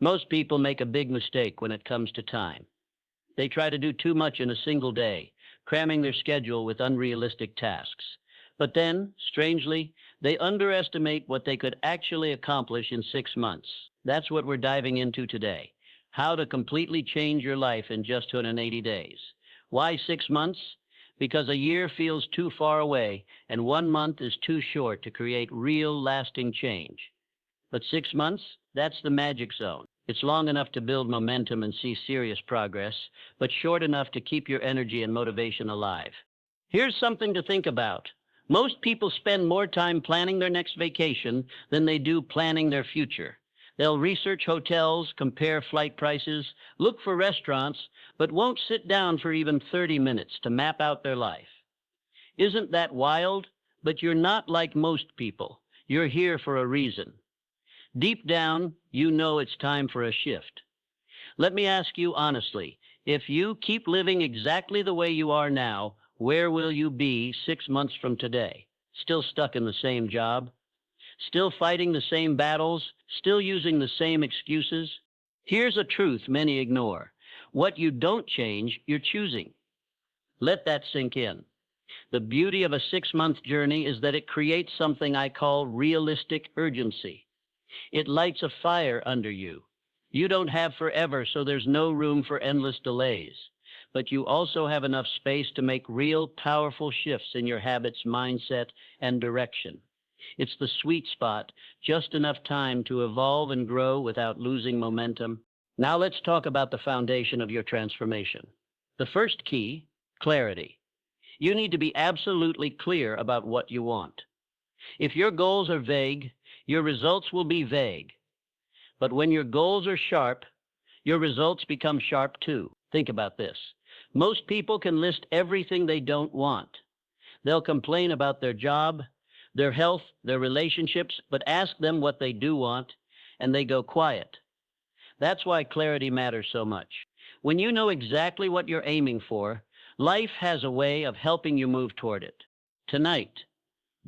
Most people make a big mistake when it comes to time. They try to do too much in a single day, cramming their schedule with unrealistic tasks. But then, strangely, they underestimate what they could actually accomplish in 6 months. That's what we're diving into today. How to completely change your life in just 280 days. Why 6 months? Because a year feels too far away, and 1 month is too short to create real, lasting change. But 6 months? That's the magic zone. It's long enough to build momentum and see serious progress, but short enough to keep your energy and motivation alive. Here's something to think about. Most people spend more time planning their next vacation than they do planning their future. They'll research hotels, compare flight prices, look for restaurants, but won't sit down for even 30 minutes to map out their life. Isn't that wild? But you're not like most people. You're here for a reason. Deep down, you know it's time for a shift. Let me ask you honestly, if you keep living exactly the way you are now, where will you be 6 months from today? Still stuck in the same job? Still fighting the same battles? Still using the same excuses? Here's a truth many ignore. What you don't change, you're choosing. Let that sink in. The beauty of a 6-month journey is that it creates something I call realistic urgency. It lights a fire under you. You don't have forever, so there's no room for endless delays. But you also have enough space to make real, powerful shifts in your habits, mindset, and direction. It's the sweet spot, just enough time to evolve and grow without losing momentum. Now let's talk about the foundation of your transformation. The first key, clarity. You need to be absolutely clear about what you want. If your goals are vague, your results will be vague. But when your goals are sharp, your results become sharp too. Think about this. Most people can list everything they don't want. They'll complain about their job, their health, their relationships, but ask them what they do want, and they go quiet. That's why clarity matters so much. When you know exactly what you're aiming for, life has a way of helping you move toward it. Tonight,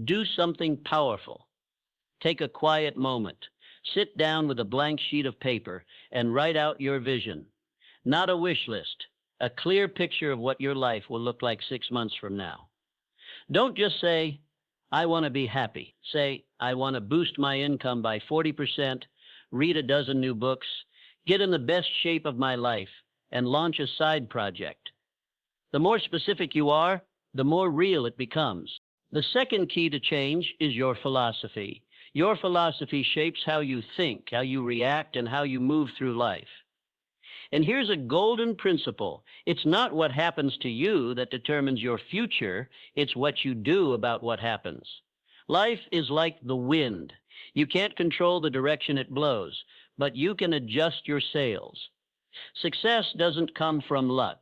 do something powerful. Take a quiet moment. Sit down with a blank sheet of paper and write out your vision. Not a wish list, a clear picture of what your life will look like 6 months from now. Don't just say, I want to be happy. Say, I want to boost my income by 40%, read a dozen new books, get in the best shape of my life, and launch a side project. The more specific you are, the more real it becomes. The second key to change is your philosophy. Your philosophy shapes how you think, how you react, and how you move through life. And here's a golden principle. It's not what happens to you that determines your future, it's what you do about what happens. Life is like the wind. You can't control the direction it blows, but you can adjust your sails. Success doesn't come from luck.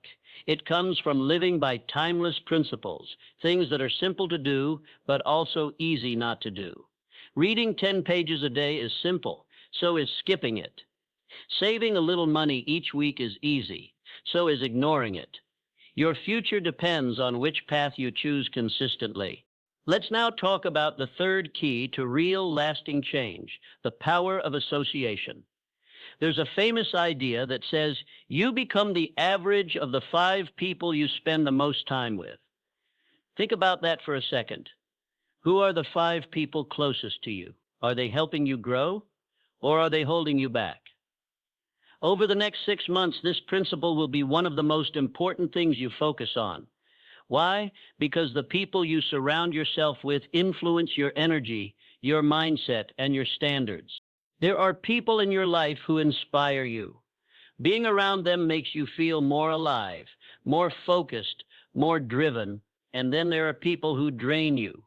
It comes from living by timeless principles, things that are simple to do, but also easy not to do. Reading 10 pages a day is simple, so is skipping it. Saving a little money each week is easy, so is ignoring it. Your future depends on which path you choose consistently. Let's now talk about the third key to real lasting change, the power of association. There's a famous idea that says you become the average of the 5 people you spend the most time with. Think about that for a second. Who are the 5 people closest to you? Are they helping you grow, or are they holding you back? Over the next 6 months, this principle will be one of the most important things you focus on. Why? Because the people you surround yourself with influence your energy, your mindset, and your standards. There are people in your life who inspire you. Being around them makes you feel more alive, more focused, more driven, and then there are people who drain you.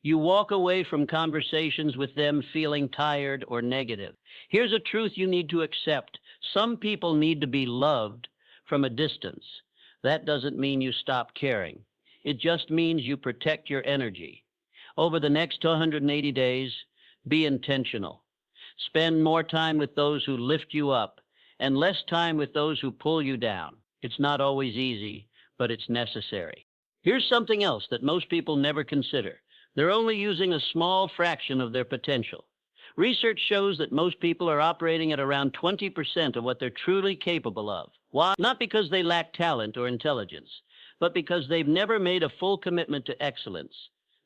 You walk away from conversations with them feeling tired or negative. Here's a truth you need to accept. Some people need to be loved from a distance. That doesn't mean you stop caring. It just means you protect your energy. Over the next 280 days, be intentional. Spend more time with those who lift you up and less time with those who pull you down. It's not always easy, but it's necessary. Here's something else that most people never consider. They're only using a small fraction of their potential. Research shows that most people are operating at around 20% of what they're truly capable of. Why? Not because they lack talent or intelligence, but because they've never made a full commitment to excellence.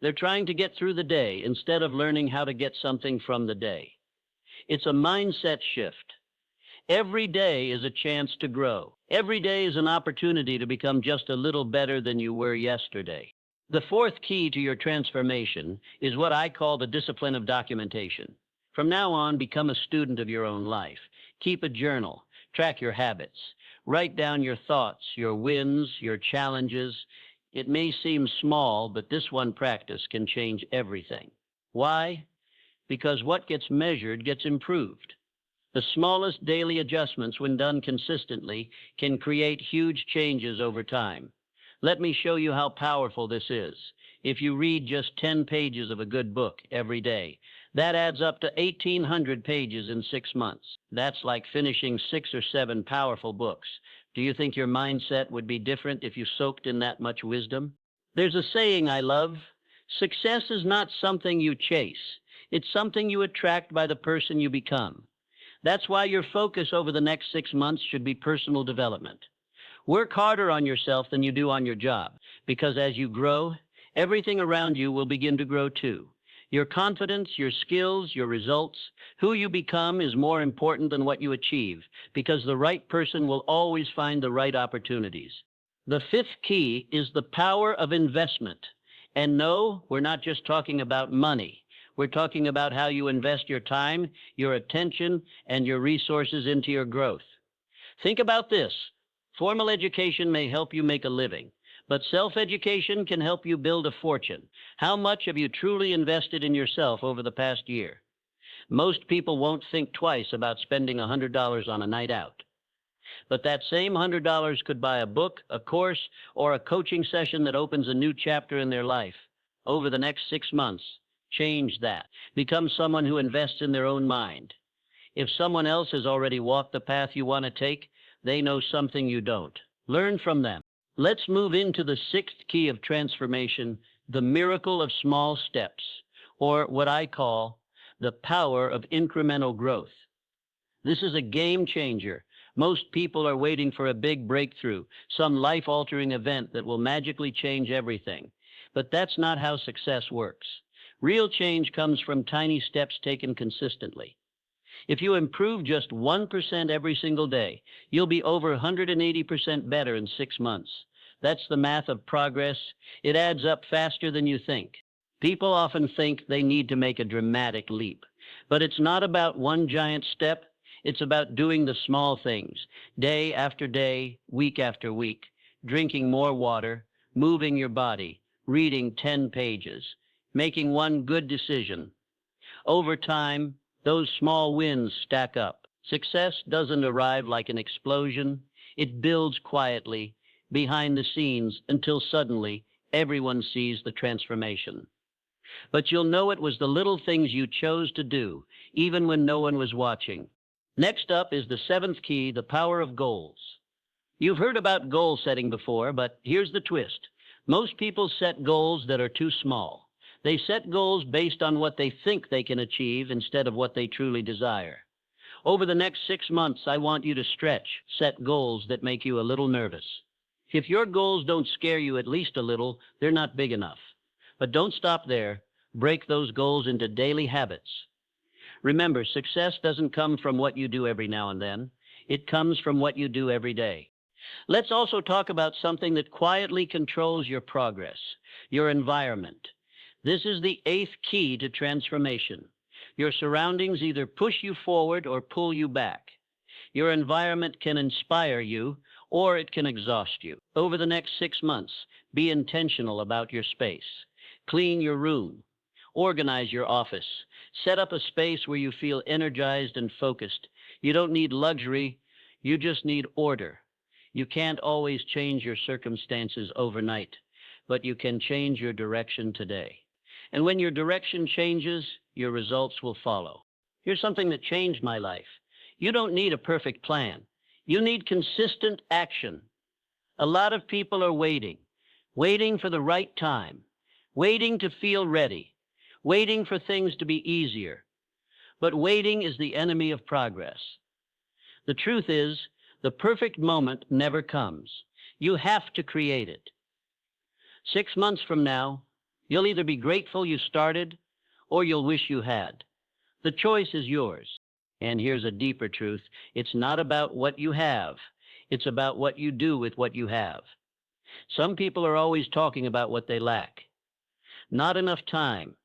They're trying to get through the day instead of learning how to get something from the day. It's a mindset shift. Every day is a chance to grow. Every day is an opportunity to become just a little better than you were yesterday. The fourth key to your transformation is what I call the discipline of documentation. From now on, become a student of your own life. Keep a journal. Track your habits. Write down your thoughts, your wins, your challenges. It may seem small, but this one practice can change everything. Why? Because what gets measured gets improved. The smallest daily adjustments, when done consistently, can create huge changes over time. Let me show you how powerful this is. If you read just 10 pages of a good book every day, that adds up to 1,800 pages in 6 months. That's like finishing 6 or 7 powerful books. Do you think your mindset would be different if you soaked in that much wisdom? There's a saying I love: success is not something you chase. It's something you attract by the person you become. That's why your focus over the next 6 months should be personal development. Work harder on yourself than you do on your job, because as you grow, everything around you will begin to grow too. Your confidence, your skills, your results, who you become is more important than what you achieve, because the right person will always find the right opportunities. The fifth key is the power of investment. And no, we're not just talking about money. We're talking about how you invest your time, your attention, and your resources into your growth. Think about this. Formal education may help you make a living, but self-education can help you build a fortune. How much have you truly invested in yourself over the past year? Most people won't think twice about spending $100 on a night out. But that same $100 could buy a book, a course, or a coaching session that opens a new chapter in their life. Over the next 6 months, change that. Become someone who invests in their own mind. If someone else has already walked the path you want to take, they know something you don't. Learn from them. Let's move into the sixth key of transformation, the miracle of small steps, or what I call the power of incremental growth. This is a game changer. Most people are waiting for a big breakthrough, some life-altering event that will magically change everything. But that's not how success works. Real change comes from tiny steps taken consistently. If you improve just 1% every single day, you'll be over 180% better in 6 months. That's the math of progress. It adds up faster than you think. People often think they need to make a dramatic leap, but it's not about one giant step. It's about doing the small things, day after day, week after week, drinking more water, moving your body, reading 10 pages, making one good decision. Over time, those small wins stack up. Success doesn't arrive like an explosion. It builds quietly, behind the scenes, until suddenly everyone sees the transformation. But you'll know it was the little things you chose to do, even when no one was watching. Next up is the seventh key, the power of goals. You've heard about goal setting before, but here's the twist. Most people set goals that are too small. They set goals based on what they think they can achieve instead of what they truly desire. Over the next 6 months, I want you to stretch, set goals that make you a little nervous. If your goals don't scare you at least a little, they're not big enough. But don't stop there. Break those goals into daily habits. Remember, success doesn't come from what you do every now and then. It comes from what you do every day. Let's also talk about something that quietly controls your progress, your environment. This is the eighth key to transformation. Your surroundings either push you forward or pull you back. Your environment can inspire you, or it can exhaust you. Over the next 6 months, be intentional about your space. Clean your room. Organize your office. Set up a space where you feel energized and focused. You don't need luxury, you just need order. You can't always change your circumstances overnight, but you can change your direction today. And when your direction changes, your results will follow. Here's something that changed my life. You don't need a perfect plan. You need consistent action. A lot of people are waiting for the right time, waiting to feel ready, waiting for things to be easier. But waiting is the enemy of progress. The truth is, the perfect moment never comes. You have to create it. 6 months from now, you'll either be grateful you started or you'll wish you had. The choice is yours. And here's a deeper truth. It's not about what you have. It's about what you do with what you have. Some people are always talking about what they lack. Not enough time,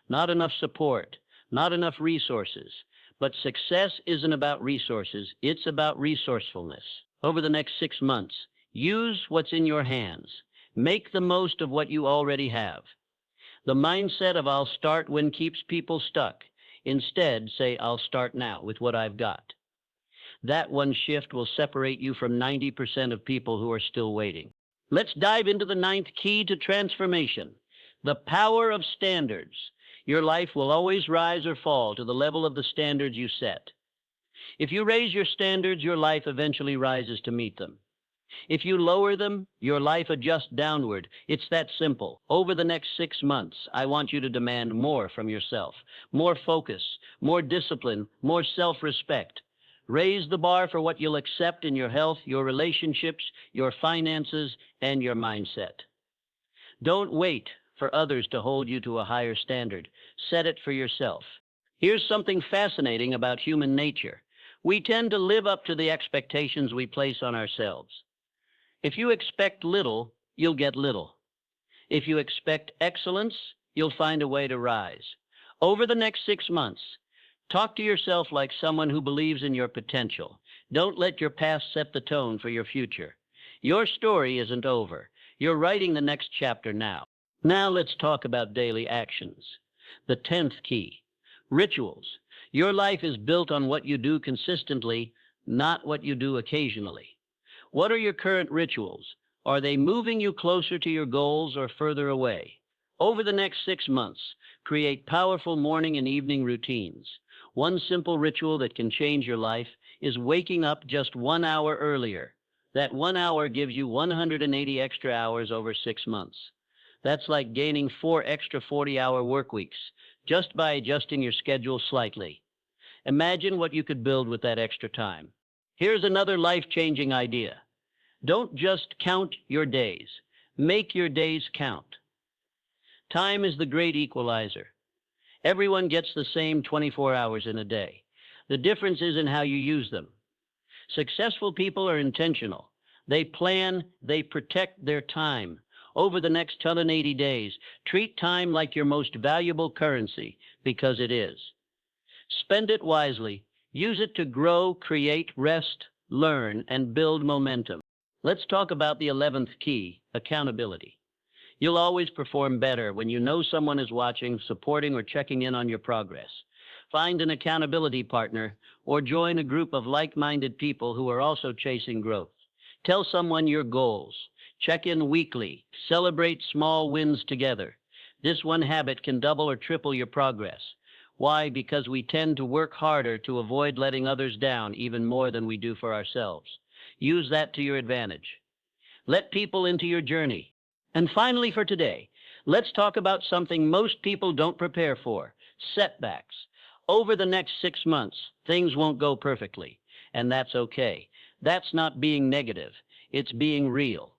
not enough support, not enough resources. But success isn't about resources. It's about resourcefulness. Over the next 6 months, use what's in your hands. Make the most of what you already have. The mindset of I'll start when keeps people stuck. Instead, say I'll start now with what I've got. That one shift will separate you from 90% of people who are still waiting. Let's dive into the ninth key to transformation, the power of standards. Your life will always rise or fall to the level of the standards you set. If you raise your standards, your life eventually rises to meet them. If you lower them, your life adjusts downward. It's that simple. Over the next 6 months, I want you to demand more from yourself. More focus, more discipline, more self-respect. Raise the bar for what you'll accept in your health, your relationships, your finances, and your mindset. Don't wait for others to hold you to a higher standard. Set it for yourself. Here's something fascinating about human nature. We tend to live up to the expectations we place on ourselves. If you expect little, you'll get little. If you expect excellence, you'll find a way to rise. Over the next 6 months, talk to yourself like someone who believes in your potential. Don't let your past set the tone for your future. Your story isn't over. You're writing the next chapter now. Now let's talk about daily actions. The 10th key, rituals. Your life is built on what you do consistently, not what you do occasionally. What are your current rituals? Are they moving you closer to your goals or further away? Over the next 6 months, create powerful morning and evening routines. One simple ritual that can change your life is waking up just 1 hour earlier. That 1 hour gives you 180 extra hours over 6 months. That's like gaining 4 extra 40-hour work weeks just by adjusting your schedule slightly. Imagine what you could build with that extra time. Here's another life-changing idea. Don't just count your days. Make your days count. Time is the great equalizer. Everyone gets the same 24 hours in a day. The difference is in how you use them. Successful people are intentional. They plan, they protect their time. Over the next 180 days, treat time like your most valuable currency, because it is. Spend it wisely. Use it to grow, create, rest, learn, and build momentum. Let's talk about the 11th key, accountability. You'll always perform better when you know someone is watching, supporting, or checking in on your progress. Find an accountability partner or join a group of like-minded people who are also chasing growth. Tell someone your goals. Check in weekly. Celebrate small wins together. This one habit can double or triple your progress. Why? Because we tend to work harder to avoid letting others down even more than we do for ourselves. Use that to your advantage. Let people into your journey. And finally for today, let's talk about something most people don't prepare for, setbacks. Over the next 6 months, things won't go perfectly, and that's okay. That's not being negative. It's being real.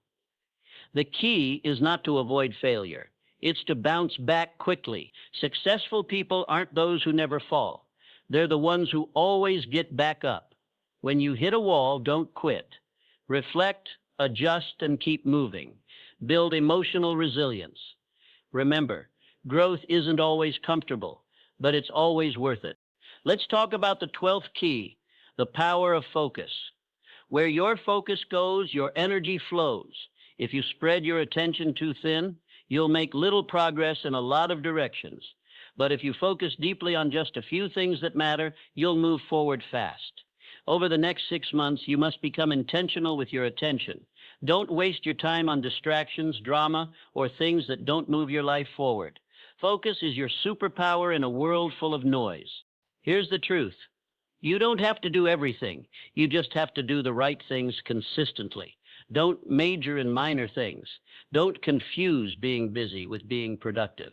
The key is not to avoid failure. It's to bounce back quickly. Successful people aren't those who never fall. They're the ones who always get back up. When you hit a wall, don't quit. Reflect, adjust, and keep moving. Build emotional resilience. Remember, growth isn't always comfortable, but it's always worth it. Let's talk about the 12th key, the power of focus. Where your focus goes, your energy flows. If you spread your attention too thin, you'll make little progress in a lot of directions. But if you focus deeply on just a few things that matter, you'll move forward fast. Over the next 6 months, you must become intentional with your attention. Don't waste your time on distractions, drama, or things that don't move your life forward. Focus is your superpower in a world full of noise. Here's the truth. You don't have to do everything. You just have to do the right things consistently. Don't major in minor things. Don't confuse being busy with being productive.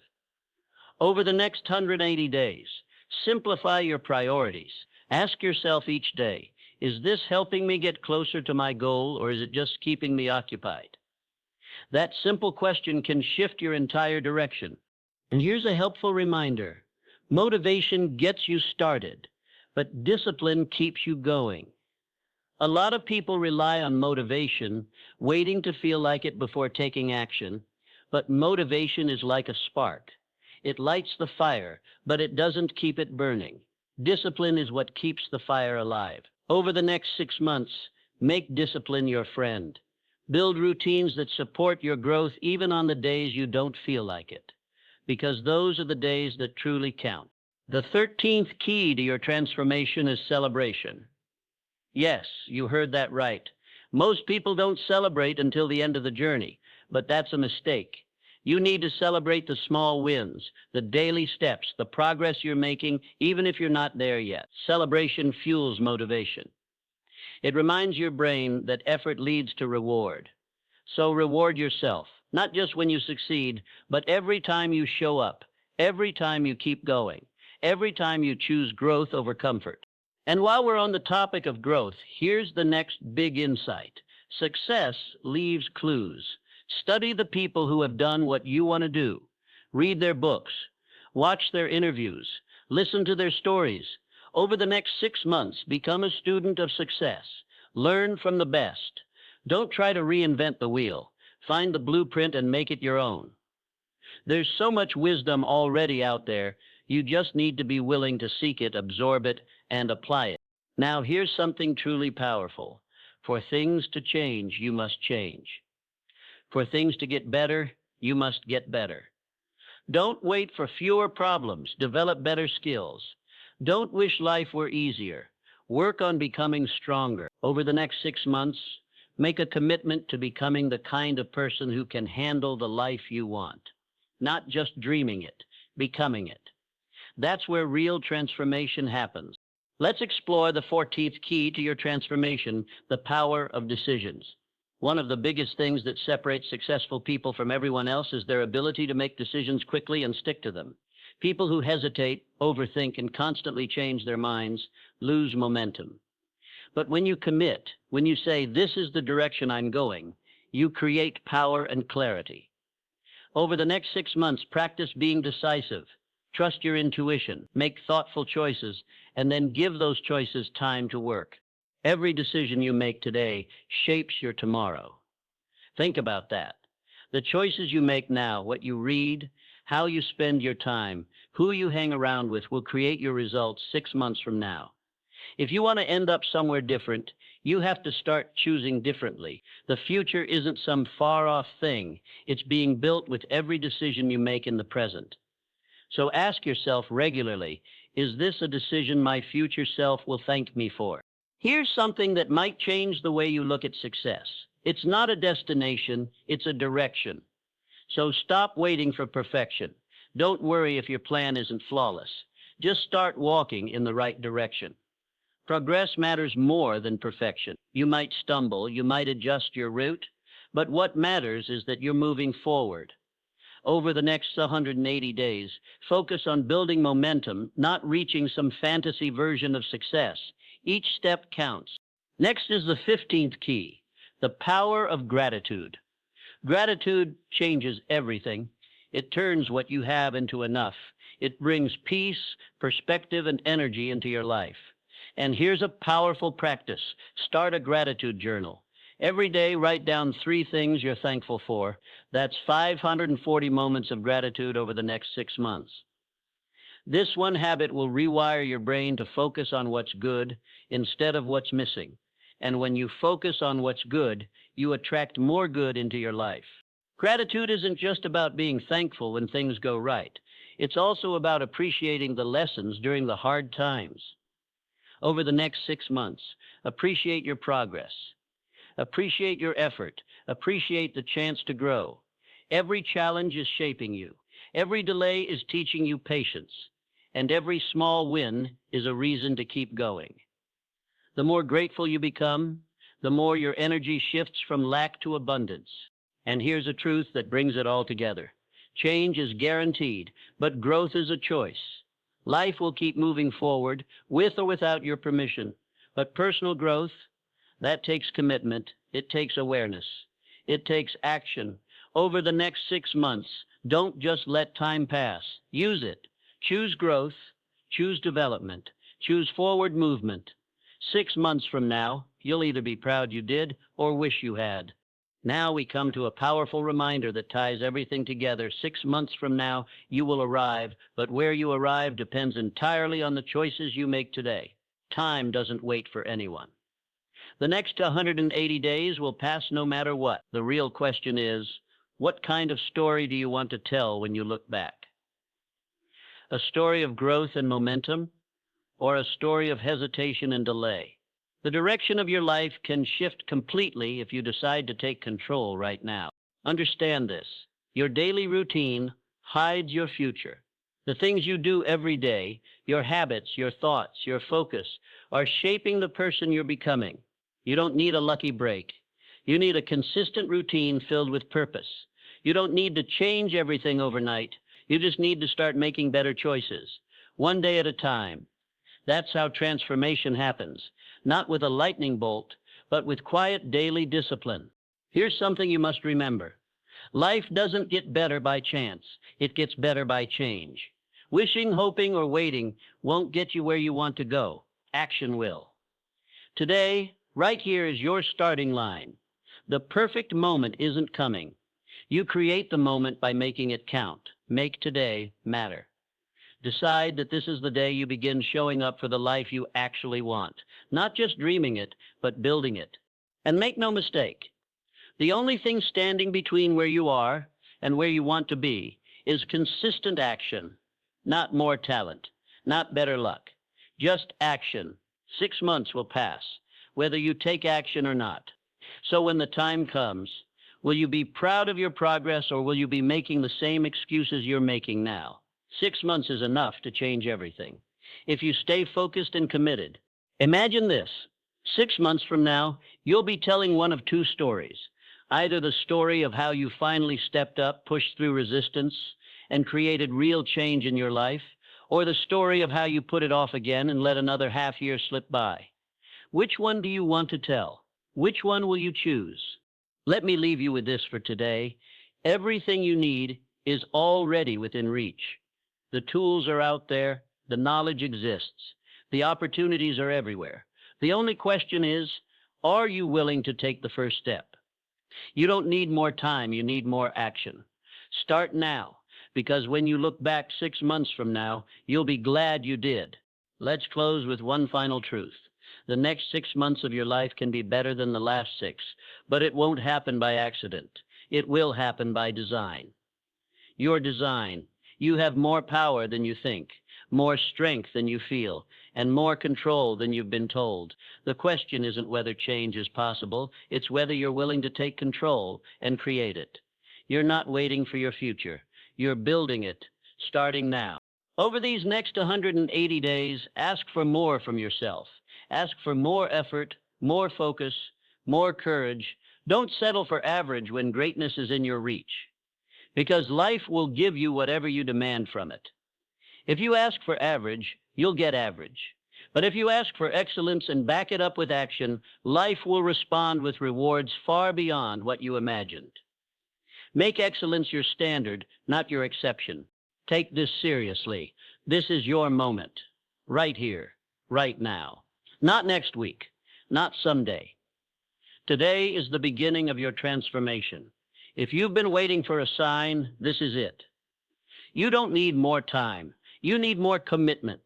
Over the next 180 days, Simplify your priorities. Ask yourself each day, is this helping me get closer to my goal or is it just keeping me occupied? That simple question can shift your entire direction. And here's a helpful reminder. Motivation gets you started, but discipline keeps you going. A lot of people rely on motivation, waiting to feel like it before taking action, but motivation is like a spark. It lights the fire, but it doesn't keep it burning. Discipline is what keeps the fire alive. Over the next 6 months, make discipline your friend. Build routines that support your growth even on the days you don't feel like it, because those are the days that truly count. The 13th key to your transformation is celebration. Yes, you heard that right. Most people don't celebrate until the end of the journey, but that's a mistake. You need to celebrate the small wins, the daily steps, the progress you're making, even if you're not there yet. Celebration fuels motivation. It reminds your brain that effort leads to reward. So reward yourself, not just when you succeed, but every time you show up, every time you keep going, every time you choose growth over comfort. And while we're on the topic of growth, here's the next big insight. Success leaves clues. Study the people who have done what you want to do. Read their books. Watch their interviews. Listen to their stories. Over the next 6 months, become a student of success. Learn from the best. Don't try to reinvent the wheel. Find the blueprint and make it your own. There's so much wisdom already out there. You just need to be willing to seek it, absorb it, and apply it. Now, here's something truly powerful. For things to change, you must change. For things to get better, you must get better. Don't wait for fewer problems. Develop better skills. Don't wish life were easier. Work on becoming stronger. Over the next 6 months, make a commitment to becoming the kind of person who can handle the life you want. Not just dreaming it, becoming it. That's where real transformation happens. Let's explore the 14th key to your transformation, the power of decisions. One of the biggest things that separates successful people from everyone else is their ability to make decisions quickly and stick to them. People who hesitate, overthink, and constantly change their minds lose momentum. But when you commit, when you say, this is the direction I'm going, you create power and clarity. Over the next 6 months, practice being decisive. Trust your intuition, make thoughtful choices, and then give those choices time to work. Every decision you make today shapes your tomorrow. Think about that. The choices you make now, what you read, how you spend your time, who you hang around with will create your results 6 months from now. If you want to end up somewhere different, you have to start choosing differently. The future isn't some far-off thing. It's being built with every decision you make in the present. So ask yourself regularly, is this a decision my future self will thank me for? Here's something that might change the way you look at success. It's not a destination, it's a direction. So stop waiting for perfection. Don't worry if your plan isn't flawless. Just start walking in the right direction. Progress matters more than perfection. You might stumble, you might adjust your route, but what matters is that you're moving forward. Over the next 180 days, focus on building momentum, not reaching some fantasy version of success. Each step counts. Next is the 15th key, the power of gratitude. Gratitude changes everything. It turns what you have into enough. It brings peace, perspective, and energy into your life. And here's a powerful practice. Start a gratitude journal. Every day, write down 3 things you're thankful for. That's 540 moments of gratitude over the next 6 months. This one habit will rewire your brain to focus on what's good instead of what's missing. And when you focus on what's good, you attract more good into your life. Gratitude isn't just about being thankful when things go right. It's also about appreciating the lessons during the hard times. Over the next 6 months, appreciate your progress. Appreciate your effort. Appreciate the chance to grow. Every challenge is shaping you. Every delay is teaching you patience. And every small win is a reason to keep going. The more grateful you become, the more your energy shifts from lack to abundance. And here's a truth that brings it all together. Change is guaranteed, but growth is a choice. Life will keep moving forward with or without your permission. But personal growth, that takes commitment. It takes awareness. It takes action. Over the next 6 months, don't just let time pass. Use it. Choose growth. Choose development. Choose forward movement. 6 months from now, you'll either be proud you did or wish you had. Now we come to a powerful reminder that ties everything together. 6 months from now, you will arrive, but where you arrive depends entirely on the choices you make today. Time doesn't wait for anyone. The next 180 days will pass no matter what. The real question is, what kind of story do you want to tell when you look back? A story of growth and momentum, or a story of hesitation and delay? The direction of your life can shift completely if you decide to take control right now. Understand this. Your daily routine hides your future. The things you do every day, your habits, your thoughts, your focus, are shaping the person you're becoming. You don't need a lucky break. You need a consistent routine filled with purpose. You don't need to change everything overnight. You just need to start making better choices, one day at a time. That's how transformation happens, not with a lightning bolt, but with quiet daily discipline. Here's something you must remember. Life doesn't get better by chance. It gets better by change. Wishing, hoping, or waiting won't get you where you want to go. Action will. Today, right here is your starting line. The perfect moment isn't coming. You create the moment by making it count. Make today matter. Decide that this is the day you begin showing up for the life you actually want. Not just dreaming it, but building it. And make no mistake, the only thing standing between where you are and where you want to be is consistent action. Not more talent, not better luck. Just action. 6 months will pass, whether you take action or not. So when the time comes, will you be proud of your progress, or will you be making the same excuses you're making now? 6 months is enough to change everything. If you stay focused and committed, imagine this. 6 months from now, you'll be telling one of two stories. Either the story of how you finally stepped up, pushed through resistance, and created real change in your life, or the story of how you put it off again and let another half year slip by. Which one do you want to tell? Which one will you choose? Let me leave you with this for today. Everything you need is already within reach. The tools are out there. The knowledge exists. The opportunities are everywhere. The only question is, are you willing to take the first step? You don't need more time. You need more action. Start now, because when you look back 6 months from now, you'll be glad you did. Let's close with one final truth. The next 6 months of your life can be better than the last 6, but it won't happen by accident. It will happen by design. Your design. You have more power than you think, more strength than you feel, and more control than you've been told. The question isn't whether change is possible, it's whether you're willing to take control and create it. You're not waiting for your future. You're building it, starting now. Over these next 180 days, ask for more from yourself. Ask for more effort, more focus, more courage. Don't settle for average when greatness is in your reach, because life will give you whatever you demand from it. If you ask for average, you'll get average. But if you ask for excellence and back it up with action, life will respond with rewards far beyond what you imagined. Make excellence your standard, not your exception. Take this seriously. This is your moment. Right here, right now. Not next week, not someday. Today is the beginning of your transformation. If you've been waiting for a sign, this is it. You don't need more time. You need more commitment.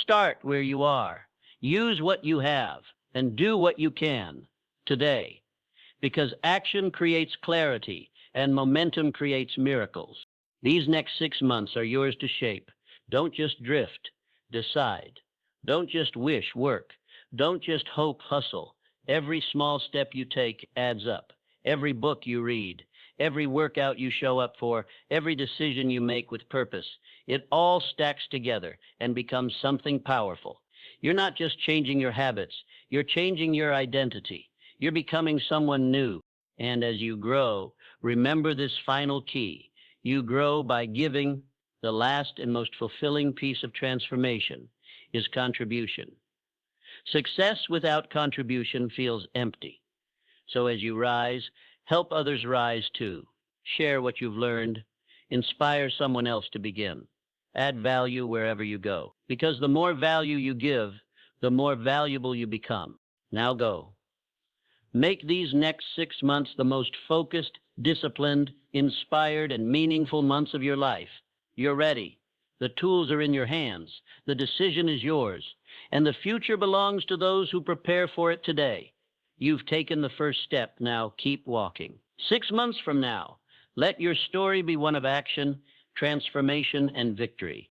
Start where you are. Use what you have and do what you can today, because action creates clarity and momentum creates miracles. These next 6 months are yours to shape. Don't just drift. Decide. Don't just wish, work. Don't just hope, hustle. Every small step you take adds up. Every book you read, every workout you show up for, every decision you make with purpose, it all stacks together and becomes something powerful. You're not just changing your habits, you're changing your identity. You're becoming someone new. And as you grow, remember this final key. You grow by giving, The last and most fulfilling piece of transformation is contribution. Success without contribution feels empty. So as you rise, help others rise too. Share what you've learned. Inspire someone else to begin. Add value wherever you go. Because the more value you give, the more valuable you become. Now go. Make these next 6 months the most focused, disciplined, inspired, and meaningful months of your life. You're ready. The tools are in your hands. The decision is yours. And the future belongs to those who prepare for it today. You've taken the first step. Now keep walking. 6 months from now, let your story be one of action, transformation, and victory.